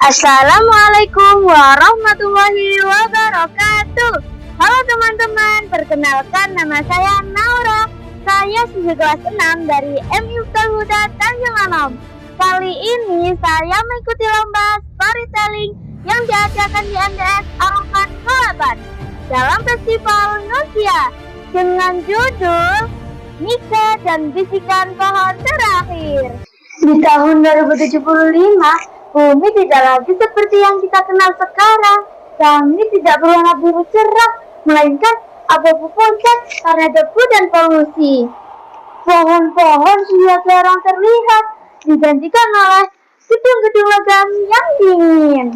Assalamualaikum warahmatullahi wabarakatuh. Halo teman-teman, perkenalkan nama saya Naura. Saya siswa kelas 6 dari MI Huda Tanjung Anom. Kali ini saya mengikuti lomba storytelling yang diadakan di MTS Arokan Kelaban dalam festival Nusia dengan judul Mika dan Bisikan Pohon Terakhir. Di tahun 2075, bumi tidak lagi seperti yang kita kenal sekarang. Langit tidak berwarna biru cerah, melainkan abu-abu pucat karena debu dan polusi. Pohon-pohon sudah jarang terlihat, digantikan oleh gedung-gedung logam yang dingin.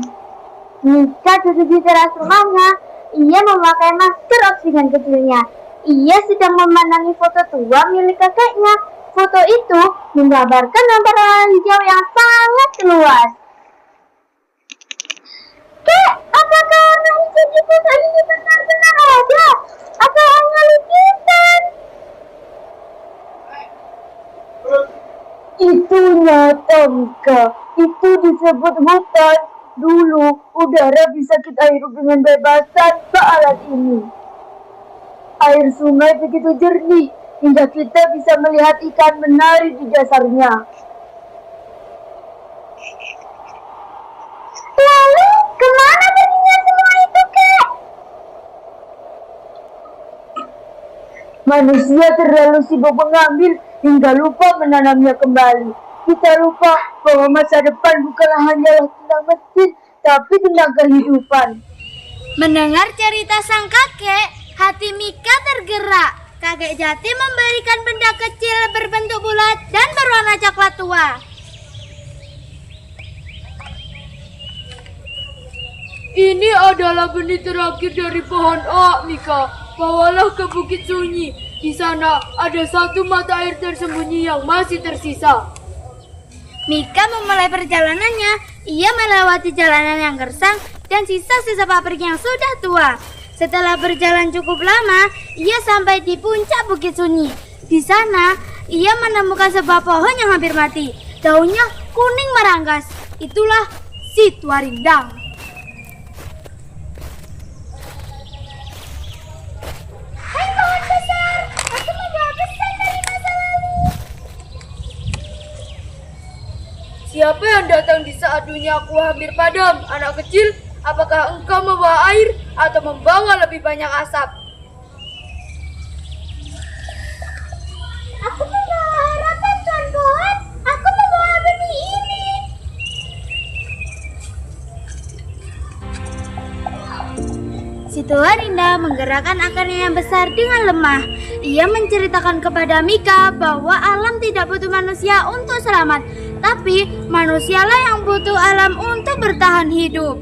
Mika duduk di teras rumahnya. Ia memakai masker oksigen kecilnya. Ia sedang memandangi foto tua milik kakeknya. Foto itu menggambarkan hamparan hijau yang sangat luas. Kek, apakah warna hijau di foto ini benar-benar ada? Atau hanya lukisan? Itu nyata, Mika. Itu disebut hutan. Dulu, udara bisa kita hirup dengan bebas tanpa alat ini. Air sungai begitu jernih, hingga kita bisa melihat ikan menari di dasarnya. Lalu, kemana perginya semua itu, Kek? Manusia terlalu sibuk mengambil hingga lupa menanamnya kembali. Kita lupa bahwa masa depan bukanlah hanyalah tentang mesin, tapi tentang kehidupan. Mendengar cerita sang kakek, hati Mika tergerak. Kakek Jati memberikan benda kecil berbentuk bulat dan berwarna coklat tua. Ini adalah benih terakhir dari pohon oak, Mika. Bawalah ke Bukit Sunyi. Di sana ada satu mata air tersembunyi yang masih tersisa. Mika memulai perjalanannya. Ia melewati jalanan yang gersang dan sisa-sisa pabrik yang sudah tua. Setelah berjalan cukup lama, ia sampai di puncak Bukit Sunyi. Di sana, ia menemukan sebuah pohon yang hampir mati. Daunnya kuning meranggas. Itulah si tua rindang. Hai pohon besar, aku membawa pesan dari masa lalu. Siapa yang datang di saat duniaku hampir padam, anak kecil? Apakah engkau membawa air atau membawa lebih banyak asap? Aku membawa harapan, Tuan Pohon. Aku membawa benih ini. Si tua Rinda menggerakkan akarnya yang besar dengan lemah. Ia menceritakan kepada Mika bahwa alam tidak butuh manusia untuk selamat, tapi manusialah yang butuh alam untuk bertahan hidup.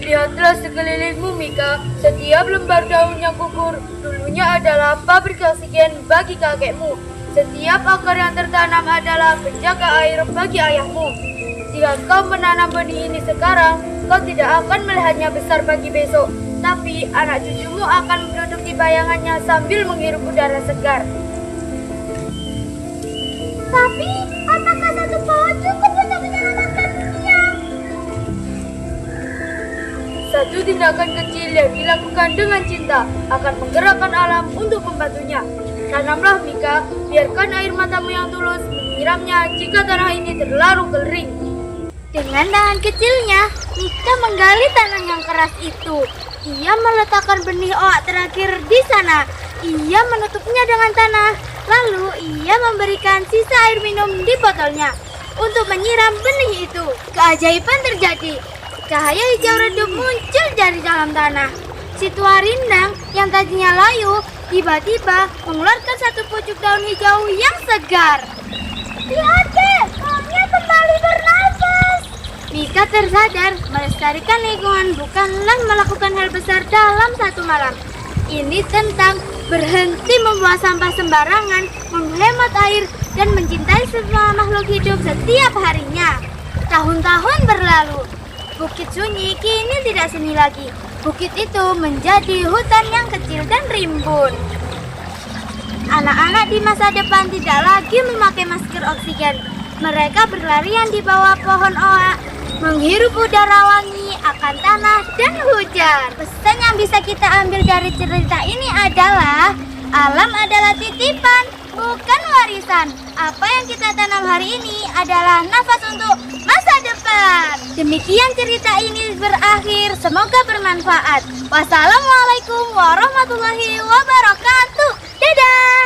Lihatlah sekelilingmu, Mika. Setiap lembar daun yang gugur dulunya adalah pabrik oksigen bagi kakekmu. Setiap akar yang tertanam adalah penjaga air bagi ayahmu. Jika kau menanam benih ini sekarang, kau tidak akan melihatnya besar bagi besok. Tapi anak cucumu akan duduk di bayangannya sambil menghirup udara segar. Tapi, apakah satu pohon cukup untuk menyelamatkan dunia? Satu tindakan kecil yang dilakukan dengan cinta akan menggerakkan alam untuk membantunya. Tanamlah, Mika, biarkan air matamu yang tulus menyiramnya jika tanah ini terlalu kering. Dengan tangan kecilnya, Mika menggali tanah yang keras itu. Ia meletakkan benih oak terakhir di sana. Ia menutupnya dengan tanah. Lalu ia memberikan sisa air minum di botolnya untuk menyiram benih itu. Keajaiban terjadi. Cahaya hijau redup muncul dari dalam tanah. Si tua rindang yang tadinya layu tiba-tiba mengeluarkan satu pucuk daun hijau yang segar. Lihat deh, pohonnya kembali bernafas. Mika tersadar melestarikan lingkungan bukanlah melakukan hal besar dalam satu malam. Ini tentang berhenti membuang sampah sembarangan, menghemat air, dan mencintai semua makhluk hidup setiap harinya. Tahun-tahun berlalu. Bukit Sunyi kini tidak sunyi lagi. Bukit itu menjadi hutan yang kecil dan rimbun. Anak-anak di masa depan tidak lagi memakai masker oksigen. Mereka berlarian di bawah pohon oak menghirup udara wangi akan tanah dan hujan. Pesan yang bisa kita ambil dari cerita ini adalah alam adalah titipan, bukan warisan. Apa yang kita tanam hari ini adalah nafas untuk masa depan. Demikian cerita ini berakhir, semoga bermanfaat. Wassalamualaikum warahmatullahi wabarakatuh. Dadah.